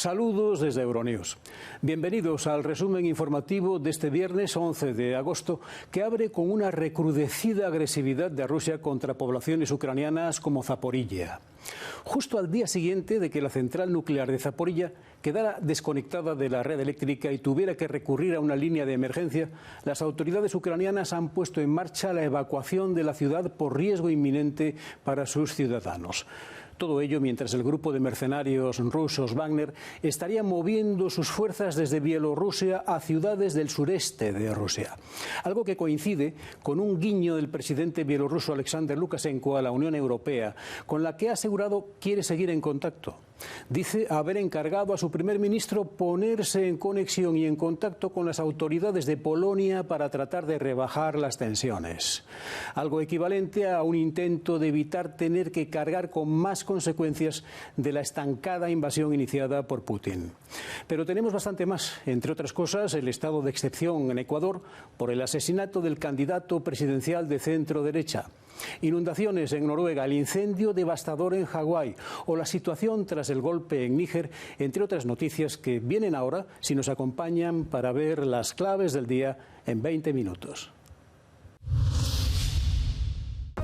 Saludos desde Euronews. Bienvenidos al resumen informativo de este viernes 11 de agosto, que abre con una recrudecida agresividad de Rusia contra poblaciones ucranianas como Zaporilla. Justo al día siguiente de que la central nuclear de Zaporilla quedara desconectada de la red eléctrica y tuviera que recurrir a una línea de emergencia, las autoridades ucranianas han puesto en marcha la evacuación de la ciudad por riesgo inminente para sus ciudadanos. Todo ello mientras el grupo de mercenarios rusos Wagner estaría moviendo sus fuerzas desde Bielorrusia a ciudades del sureste de Rusia. Algo que coincide con un guiño del presidente bielorruso Alexander Lukashenko a la Unión Europea, con la que ha asegurado quiere seguir en contacto. Dice haber encargado a su primer ministro ponerse en conexión y en contacto con las autoridades de Polonia para tratar de rebajar las tensiones. Algo equivalente a un intento de evitar tener que cargar con más consecuencias de la estancada invasión iniciada por Putin. Pero tenemos bastante más, entre otras cosas, el estado de excepción en Ecuador por el asesinato del candidato presidencial de centro derecha, inundaciones en Noruega, el incendio devastador en Hawái o la situación tras el golpe en Níger, entre otras noticias que vienen ahora si nos acompañan para ver las claves del día en 20 minutos.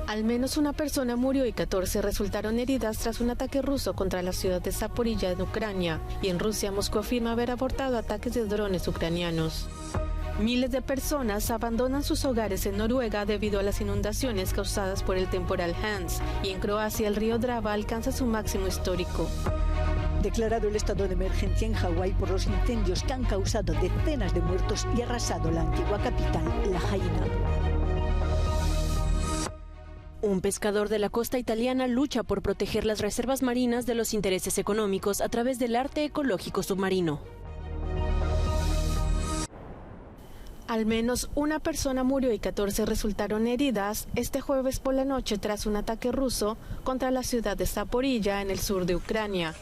Al menos una persona murió y 14 resultaron heridas tras un ataque ruso contra la ciudad de Zaporilla en Ucrania. Y en Rusia, Moscú afirma haber abortado ataques de drones ucranianos. Miles de personas abandonan sus hogares en Noruega debido a las inundaciones causadas por el temporal Hans. Y en Croacia, el río Drava alcanza su máximo histórico. Declarado el estado de emergencia en Hawái por los incendios que han causado decenas de muertos y arrasado la antigua capital, La Haina. Un pescador de la costa italiana lucha por proteger las reservas marinas de los intereses económicos a través del arte ecológico submarino. Al menos una persona murió y 14 resultaron heridas este jueves por la noche tras un ataque ruso contra la ciudad de Zaporilla en el sur de Ucrania.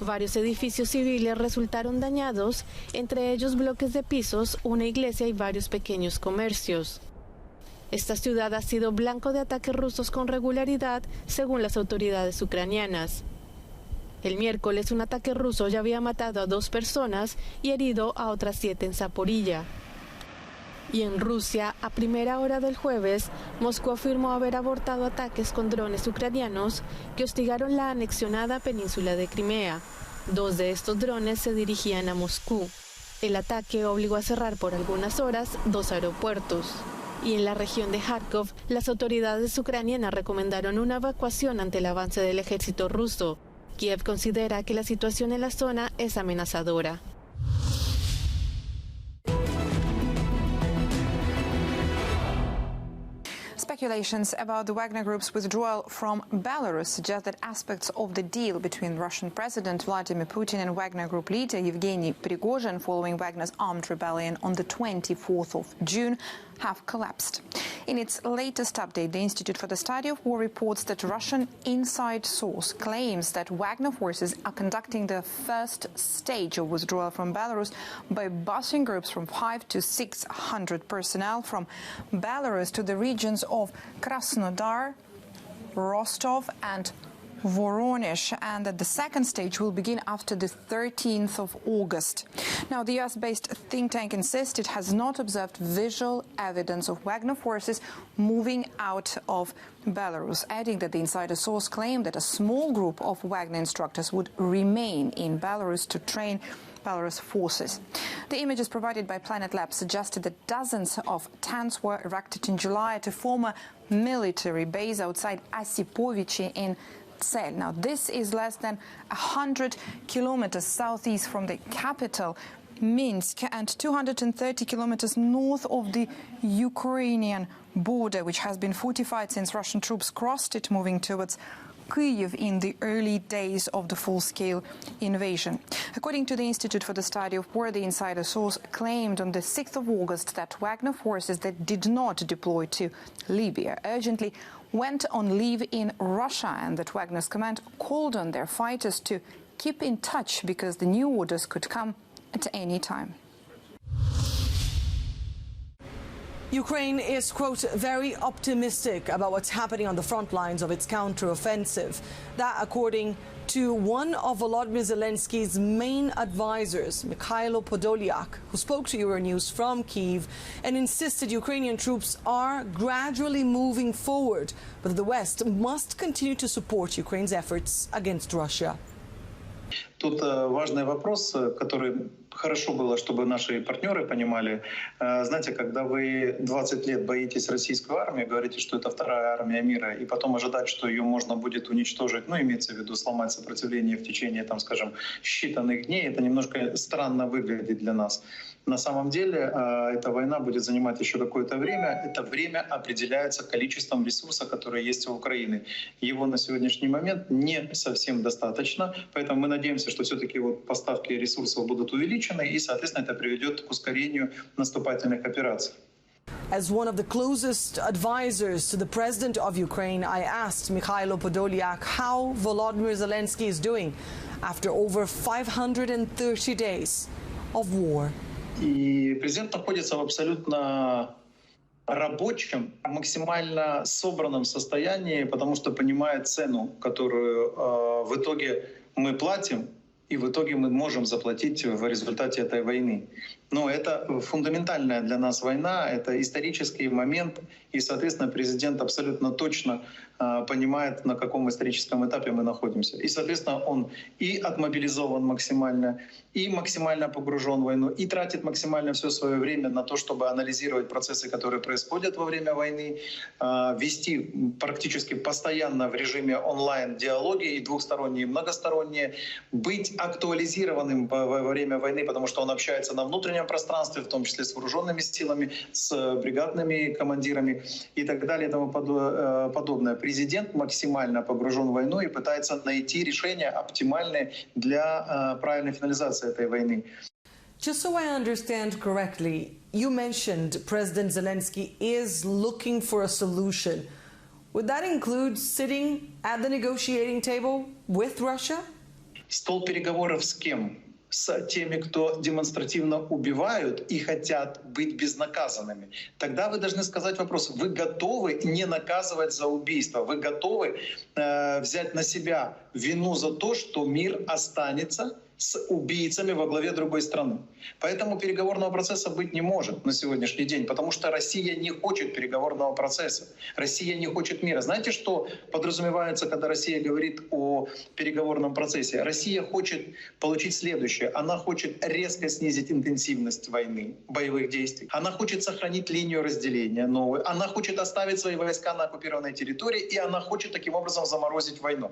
Varios edificios civiles resultaron dañados, entre ellos bloques de pisos, una iglesia y varios pequeños comercios. Esta ciudad ha sido blanco de ataques rusos con regularidad, según las autoridades ucranianas. El miércoles, un ataque ruso ya había matado a 2 personas y herido a otras 7 en Zaporilla. Y en Rusia, a primera hora del jueves, Moscú afirmó haber abortado ataques con drones ucranianos que hostigaron la anexionada península de Crimea. 2 de estos drones se dirigían a Moscú. El ataque obligó a cerrar por algunas horas 2 aeropuertos. Y en la región de Kharkov, las autoridades ucranianas recomendaron una evacuación ante el avance del ejército ruso. Kiev considera que la situación en la zona es amenazadora. Speculations about the Wagner Group's withdrawal from Belarus suggest that aspects of the deal between Russian President Vladimir Putin and Wagner Group leader Yevgeny Prigozhin following Wagner's armed rebellion on the 24th of June have collapsed. In its latest update, the Institute for the Study of War reports that Russian inside source claims that Wagner forces are conducting the first stage of withdrawal from Belarus by busing groups from 500 to 600 personnel from Belarus to the regions of Krasnodar, Rostov and Voronezh, and that the second stage will begin after the 13th of August. Now, the US-based think tank insists it has not observed visual evidence of Wagner forces moving out of Belarus, adding that the insider source claimed that a small group of Wagner instructors would remain in Belarus to train Belarus forces. The images provided by Planet Labs suggested that dozens of tents were erected in July at a former military base outside Osipovichy in Tselь. Now, this is less than 100 kilometers southeast from the capital, Minsk, and 230 kilometers north of the Ukrainian border, which has been fortified since Russian troops crossed it, moving towards Kyiv in the early days of the full-scale invasion. According to the Institute for the Study of War, the insider source claimed on the 6th of August that Wagner forces that did not deploy to Libya urgently went on leave in Russia, and that Wagner's command called on their fighters to keep in touch because the new orders could come at any time. Ukraine is, quote, very optimistic about what's happening on the front lines of its counteroffensive. That, according to one of Volodymyr Zelensky's main advisors, Mikhailo Podolyak, who spoke to Euronews from Kyiv and insisted Ukrainian troops are gradually moving forward, but the West must continue to support Ukraine's efforts against Russia. Тут важный вопрос, который хорошо было, чтобы наши партнеры понимали. Знаете, когда вы 20 лет боитесь российскую армию, говорите, что это вторая армия мира, и потом ожидать, что ее можно будет уничтожить, ну, имеется в виду сломать сопротивление в течение, там, скажем, считанных дней, это немножко странно выглядит для нас. На самом деле эта война будет занимать еще какое-то время. Это время определяется количеством ресурса, который есть у Украины. Его на сегодняшний момент не совсем достаточно, поэтому мы надеемся, что все-таки вот поставки ресурсов будут увеличены, и, соответственно, это приведет к ускорению наступательных операций. As one of the closest advisors to the president of Ukraine, I asked Mikhailo Podolyak how Volodymyr Zelensky is doing after over 530 days of war. И президент находится в абсолютно рабочем, максимально собранном состоянии, потому что понимает цену, которую в итоге мы платим, и в итоге мы можем заплатить в результате этой войны. Но это фундаментальная для нас война, это исторический момент, и, соответственно, президент абсолютно точно понимает, на каком историческом этапе мы находимся. И, соответственно, он и отмобилизован максимально, и максимально погружен в войну, и тратит максимально все свое время на то, чтобы анализировать процессы, которые происходят во время войны, вести практически постоянно в режиме онлайн диалоги, и двухсторонние, и многосторонние, быть актуализированным во время войны, потому что он общается на внутреннем пространстве, в том числе с вооруженными силами, с бригадными командирами и так далее и тому подобное. Президент максимально погружен в войну и пытается найти решения оптимальные для правильной финализации этой войны. Just so I understand correctly, you mentioned President Zelensky is looking for a solution. Would that include sitting at the negotiating table with Russia? Стол переговоров с кем? С теми, кто демонстративно убивают и хотят быть безнаказанными. Тогда вы должны сказать вопрос: вы готовы не наказывать за убийство? Вы готовы взять на себя вину за то, что мир останется с убийцами во главе другой страны? Поэтому переговорного процесса быть не может на сегодняшний день, потому что Россия не хочет переговорного процесса. Россия не хочет мира. Знаете, что подразумевается, когда Россия говорит о переговорном процессе? Россия хочет получить следующее. Она хочет резко снизить интенсивность войны, боевых действий. Она хочет сохранить линию разделения новую. Она хочет оставить свои войска на оккупированной территории, и она хочет таким образом заморозить войну.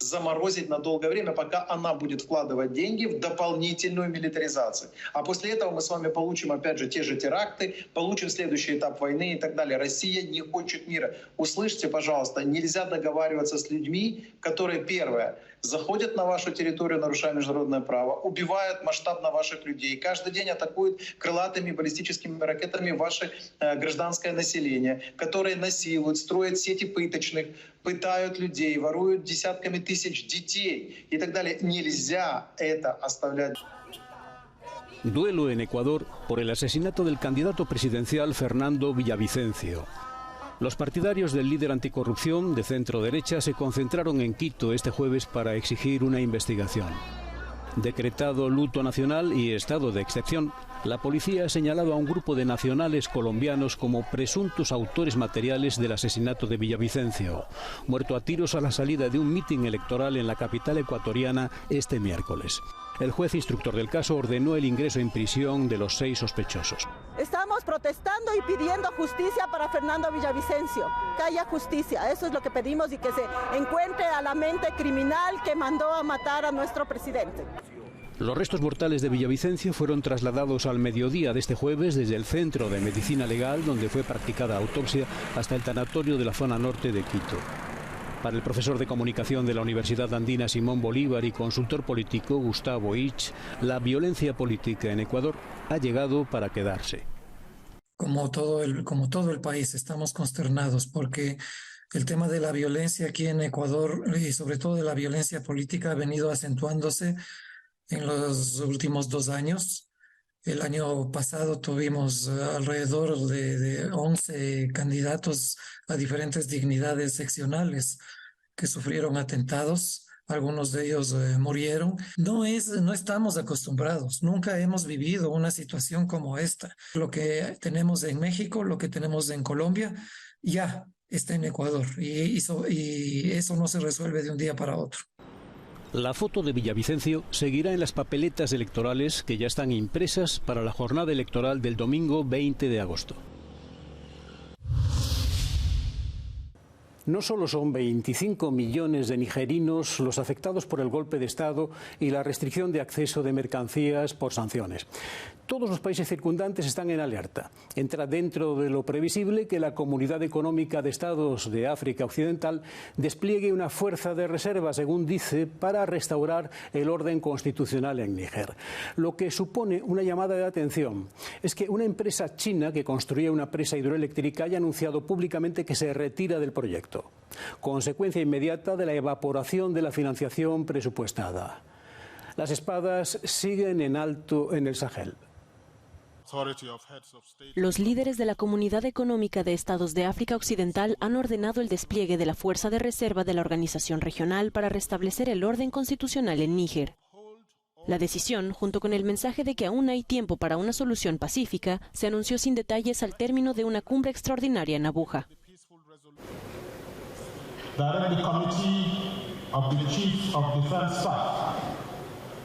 Заморозить на долгое время, пока она будет вкладывать деньги в дополнительную милитаризацию. А после этого мы с вами получим, опять же, те же теракты, получим следующий этап войны и так далее. Россия не хочет мира. Услышьте, пожалуйста, нельзя договариваться с людьми, которые, первое, заходят на вашу территорию, нарушая международное право, убивают масштабно ваших людей, каждый день атакуют крылатыми баллистическими ракетами ваше гражданское население, которые насилуют, строят сети пыточных, пытают людей, воруют десятками тысяч детей и так далее. Нельзя это оставлять. Duelo en Ecuador por el asesinato del candidato presidencial Fernando Villavicencio. Los partidarios del líder anticorrupción de centro-derecha se concentraron en Quito este jueves para exigir una investigación. Decretado luto nacional y estado de excepción, la policía ha señalado a un grupo de nacionales colombianos como presuntos autores materiales del asesinato de Villavicencio, muerto a tiros a la salida de un mitin electoral en la capital ecuatoriana este miércoles. El juez instructor del caso ordenó el ingreso en prisión de los 6 sospechosos. Estamos protestando y pidiendo justicia para Fernando Villavicencio. Que haya justicia, eso es lo que pedimos, y que se encuentre a la mente criminal que mandó a matar a nuestro presidente. Los restos mortales de Villavicencio fueron trasladados al mediodía de este jueves desde el Centro de Medicina Legal, donde fue practicada autopsia, hasta el tanatorio de la zona norte de Quito. Para el profesor de comunicación de la Universidad Andina Simón Bolívar y consultor político Gustavo Ich, la violencia política en Ecuador ha llegado para quedarse. Como todo el país, estamos consternados porque el tema de la violencia aquí en Ecuador, y sobre todo de la violencia política, ha venido acentuándose en los últimos 2 años. El año pasado tuvimos alrededor de 11 candidatos a diferentes dignidades seccionales que sufrieron atentados. Algunos de ellos murieron. No estamos acostumbrados, nunca hemos vivido una situación como esta. Lo que tenemos en México, lo que tenemos en Colombia, ya está en Ecuador y eso no se resuelve de un día para otro. La foto de Villavicencio seguirá en las papeletas electorales que ya están impresas para la jornada electoral del domingo 20 de agosto. No solo son 25 millones de nigerinos los afectados por el golpe de Estado y la restricción de acceso de mercancías por sanciones. Todos los países circundantes están en alerta. Entra dentro de lo previsible que la Comunidad Económica de Estados de África Occidental despliegue una fuerza de reserva, según dice, para restaurar el orden constitucional en Níger. Lo que supone una llamada de atención es que una empresa china que construía una presa hidroeléctrica haya anunciado públicamente que se retira del proyecto, consecuencia inmediata de la evaporación de la financiación presupuestada. Las espadas siguen en alto en el Sahel. Los líderes de la Comunidad Económica de Estados de África Occidental han ordenado el despliegue de la fuerza de reserva de la organización regional para restablecer el orden constitucional en Níger. La decisión, junto con el mensaje de que aún hay tiempo para una solución pacífica, se anunció sin detalles al término de una cumbre extraordinaria en Abuja.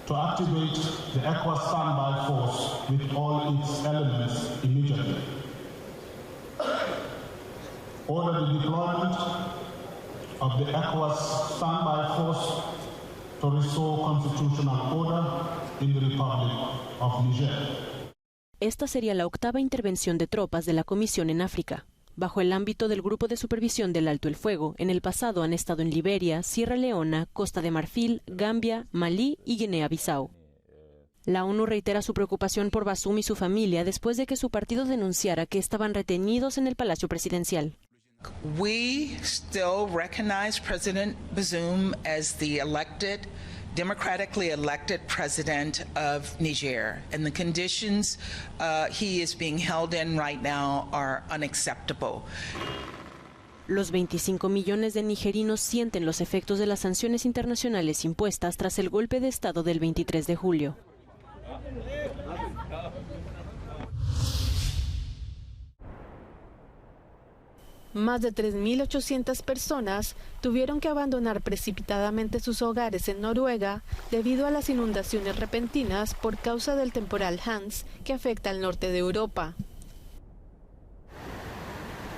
To activate the ECOWAS standby force with all its elements immediately. Order the deployment of the ECOWAS standby force to restore constitutional order in the Republic of Niger. Esta sería la octava intervención de tropas de la Comisión en África. Bajo el ámbito del Grupo de Supervisión del Alto el Fuego, en el pasado han estado en Liberia, Sierra Leona, Costa de Marfil, Gambia, Malí y Guinea-Bissau. La ONU reitera su preocupación por Bazoum y su familia después de que su partido denunciara que estaban retenidos en el Palacio Presidencial. We still recognize President Bazoum as the democratically elected president of Niger, and the conditions he is being held in right now are unacceptable. Los 25 millones de nigerinos sienten los efectos de las sanciones internacionales impuestas tras el golpe de Estado del 23 de julio. Más de 3.800 personas tuvieron que abandonar precipitadamente sus hogares en Noruega debido a las inundaciones repentinas por causa del temporal Hans que afecta al norte de Europa.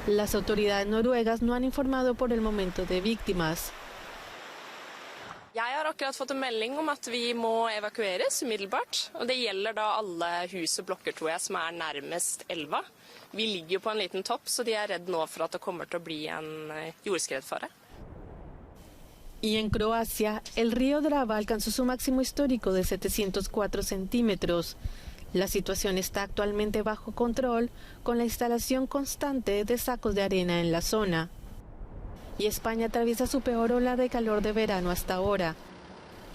Las autoridades noruegas no han informado por el momento de víctimas. Jeg har akkurat fått en melding om at vi må evakueres umiddelbart, og det gjelder da alle hus og blokker, tror jeg, som nærmest elva. Vi ligger jo på en liten topp, så de redd nå for at det kommer til å bli en jordskredfare. Y en Croacia, el río Drava alcanzó su máximo histórico de 704 centímetros. La situación está actualmente bajo control, con la instalación constante de sacos de arena en la zona. Y España atraviesa su peor ola de calor de verano hasta ahora.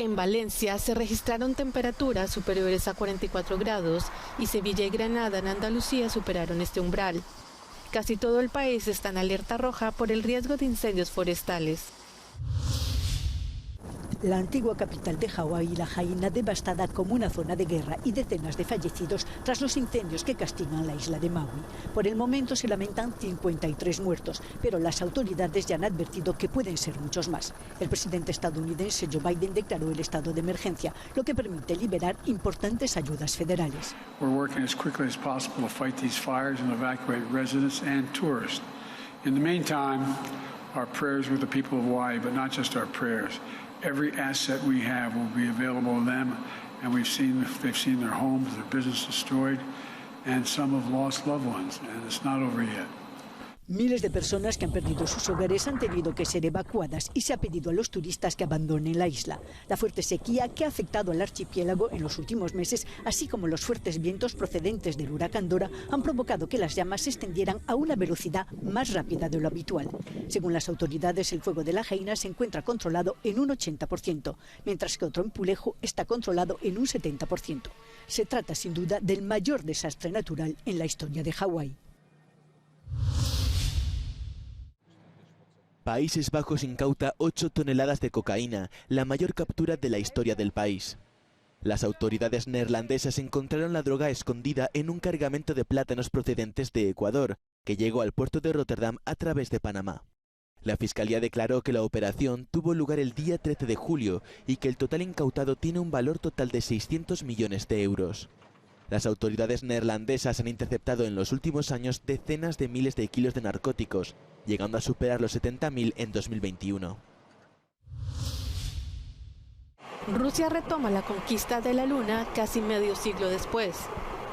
En Valencia se registraron temperaturas superiores a 44 grados y Sevilla y Granada en Andalucía superaron este umbral. Casi todo el país está en alerta roja por el riesgo de incendios forestales. La antigua capital de Hawái, La Jaina, devastada como una zona de guerra y decenas de fallecidos tras los incendios que castigan la isla de Maui. Por el momento se lamentan 53 muertos, pero las autoridades ya han advertido que pueden ser muchos más. El presidente estadounidense Joe Biden declaró el estado de emergencia, lo que permite liberar importantes ayudas federales. We're working as quickly as possible to fight these fires and evacuate residents and tourists. In the meantime, our prayers with the people of Hawaii, but not just our prayers. Every asset we have will be available to them, and they've seen their homes, their business destroyed, and some have lost loved ones, and it's not over yet. Miles de personas que han perdido sus hogares han tenido que ser evacuadas y se ha pedido a los turistas que abandonen la isla. La fuerte sequía que ha afectado al archipiélago en los últimos meses, así como los fuertes vientos procedentes del huracán Dora, han provocado que las llamas se extendieran a una velocidad más rápida de lo habitual. Según las autoridades, el fuego de la Jaina se encuentra controlado en un 80%, mientras que otro en Pulejo está controlado en un 70%. Se trata sin duda del mayor desastre natural en la historia de Hawái. Países Bajos incauta 8 toneladas de cocaína, la mayor captura de la historia del país. Las autoridades neerlandesas encontraron la droga escondida en un cargamento de plátanos procedentes de Ecuador, que llegó al puerto de Rotterdam a través de Panamá. La Fiscalía declaró que la operación tuvo lugar el día 13 de julio y que el total incautado tiene un valor total de 600 millones de euros. Las autoridades neerlandesas han interceptado en los últimos años decenas de miles de kilos de narcóticos, llegando a superar los 70.000 en 2021. Rusia retoma la conquista de la Luna casi medio siglo después.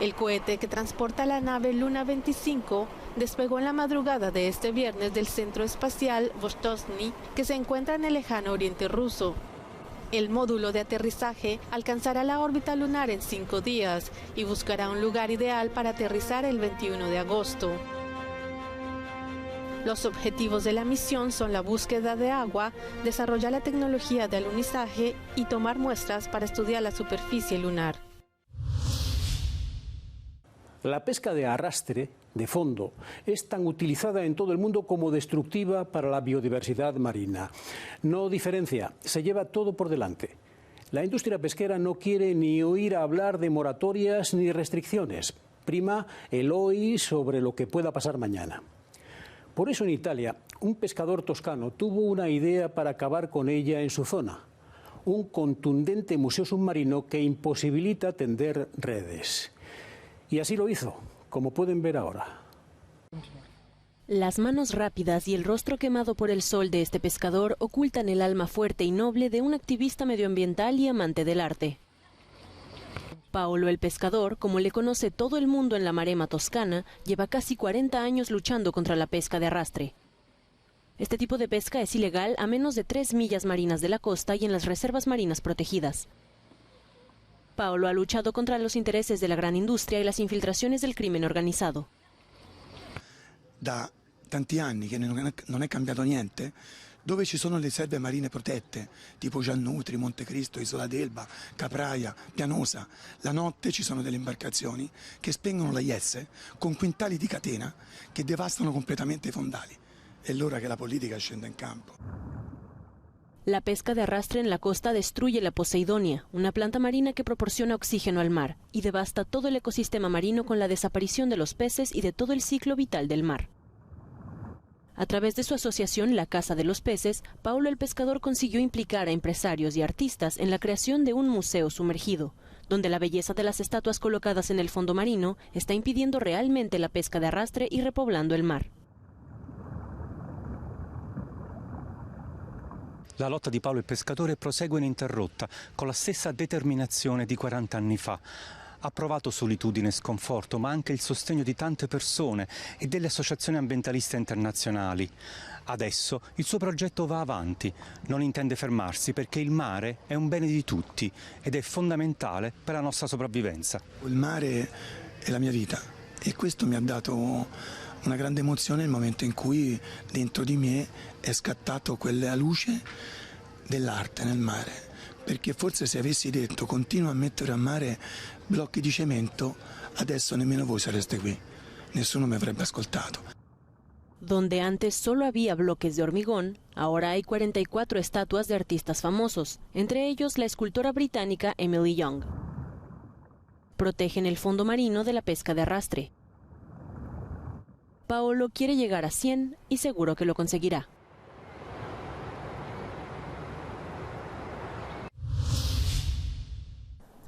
El cohete que transporta la nave Luna 25 despegó en la madrugada de este viernes del centro espacial Vostochny, que se encuentra en el lejano oriente ruso. El módulo de aterrizaje alcanzará la órbita lunar en 5 días y buscará un lugar ideal para aterrizar el 21 de agosto. Los objetivos de la misión son la búsqueda de agua, desarrollar la tecnología de alunizaje y tomar muestras para estudiar la superficie lunar. La pesca de arrastre, de fondo, es tan utilizada en todo el mundo como destructiva para la biodiversidad marina. No diferencia, se lleva todo por delante. La industria pesquera no quiere ni oír hablar de moratorias ni restricciones. Prima el hoy sobre lo que pueda pasar mañana. Por eso en Italia, un pescador toscano tuvo una idea para acabar con ella en su zona. Un contundente museo submarino que imposibilita tender redes. Y así lo hizo, como pueden ver ahora. Las manos rápidas y el rostro quemado por el sol de este pescador ocultan el alma fuerte y noble de un activista medioambiental y amante del arte. Paolo el pescador, como le conoce todo el mundo en la Maremma toscana, lleva casi 40 años luchando contra la pesca de arrastre. Este tipo de pesca es ilegal a menos de 3 millas marinas de la costa y en las reservas marinas protegidas. Paolo ha luchado contra los intereses de la gran industria y las infiltraciones del crimen organizado. Da tanti anni che non è cambiato niente, dove ci sono le riserve marine protette, tipo Giannutri, Montecristo, Isola d'Elba, Capraia, Pianosa, la notte ci sono delle imbarcazioni che spengono la IS con quintali di catena che devastano completamente i fondali. È l'ora che la politica scenda in campo. La pesca de arrastre en la costa destruye la Poseidonia, una planta marina que proporciona oxígeno al mar, y devasta todo el ecosistema marino con la desaparición de los peces y de todo el ciclo vital del mar. A través de su asociación La Casa de los Peces, Paolo el pescador consiguió implicar a empresarios y artistas en la creación de un museo sumergido, donde la belleza de las estatuas colocadas en el fondo marino está impidiendo realmente la pesca de arrastre y repoblando el mar. La lotta di Paolo il pescatore prosegue ininterrotta, con la stessa determinazione di 40 anni fa. Ha provato solitudine e sconforto, ma anche il sostegno di tante persone e delle associazioni ambientaliste internazionali. Adesso il suo progetto va avanti, non intende fermarsi perché il mare è un bene di tutti ed è fondamentale per la nostra sopravvivenza. Il mare è la mia vita e questo mi ha dato una grande emozione nel momento in cui dentro di me è scattato quella luce dell'arte nel mare, perché forse se avessi detto continua a mettere a mare blocchi di cemento, adesso nemmeno voi sareste qui, nessuno mi avrebbe ascoltato. Donde antes solo había bloques de hormigón, ahora hay 44 estatuas de artistas famosos, entre ellos la escultora británica Emily Young. Protegen el fondo marino de la pesca de arrastre. Paolo quiere llegar a 100 y seguro que lo conseguirá.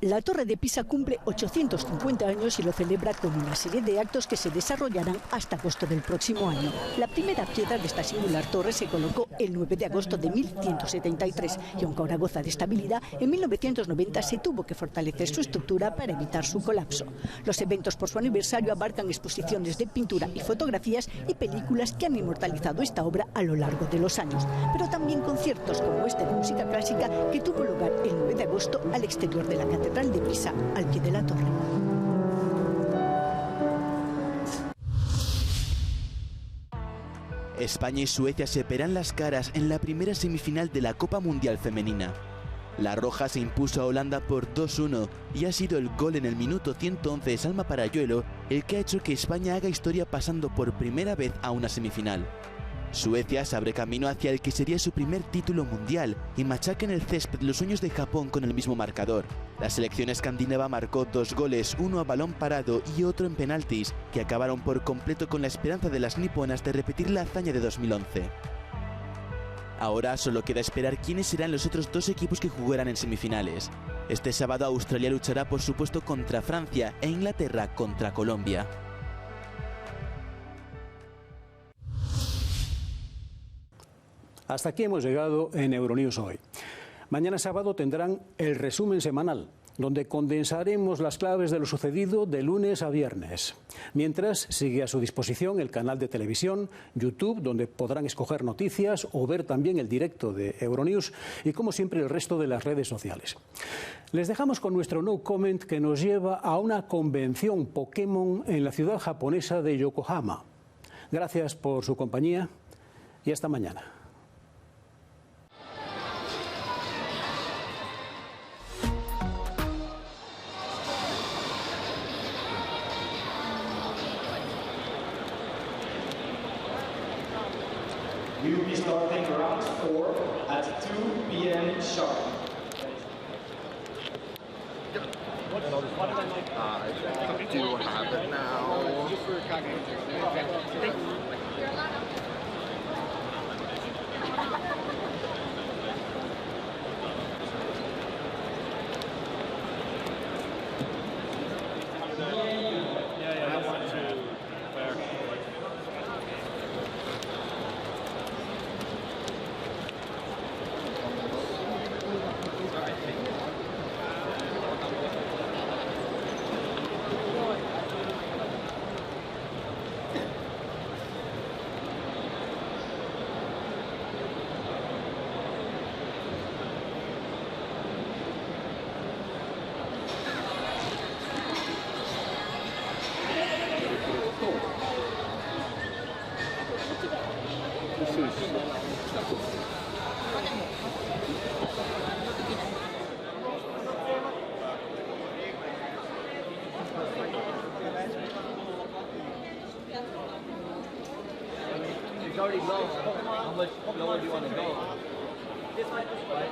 La Torre de Pisa cumple 850 años y lo celebra con una serie de actos que se desarrollarán hasta agosto del próximo año. La primera piedra de esta singular torre se colocó el 9 de agosto de 1173 y aunque ahora goza de estabilidad, en 1990 se tuvo que fortalecer su estructura para evitar su colapso. Los eventos por su aniversario abarcan exposiciones de pintura y fotografías y películas que han inmortalizado esta obra a lo largo de los años, pero también conciertos como este de música clásica que tuvo lugar el 9 de agosto al exterior de la Catedral de Pisa, al pie de la torre. España y Suecia se verán las caras en la primera semifinal de la Copa Mundial Femenina. La roja se impuso a Holanda por 2-1 y ha sido el gol en el minuto 111 de Salma Parayuelo el que ha hecho que España haga historia pasando por primera vez a una semifinal. Suecia se abre camino hacia el que sería su primer título mundial y machaca en el césped los sueños de Japón con el mismo marcador. La selección escandinava marcó 2 goles, uno a balón parado y otro en penaltis, que acabaron por completo con la esperanza de las niponas de repetir la hazaña de 2011. Ahora solo queda esperar quiénes serán los otros 2 equipos que jugarán en semifinales. Este sábado Australia luchará por su puesto contra Francia e Inglaterra contra Colombia. Hasta aquí hemos llegado en Euronews hoy. Mañana sábado tendrán el resumen semanal, donde condensaremos las claves de lo sucedido de lunes a viernes. Mientras, sigue a su disposición el canal de televisión, YouTube, donde podrán escoger noticias o ver también el directo de Euronews y, como siempre, el resto de las redes sociales. Les dejamos con nuestro No Comment que nos lleva a una convención Pokémon en la ciudad japonesa de Yokohama. Gracias por su compañía y hasta mañana. We will be starting round 4 at 2 p.m. sharp. I do have it now. It's already low. How much lower do you want to go? This might be right.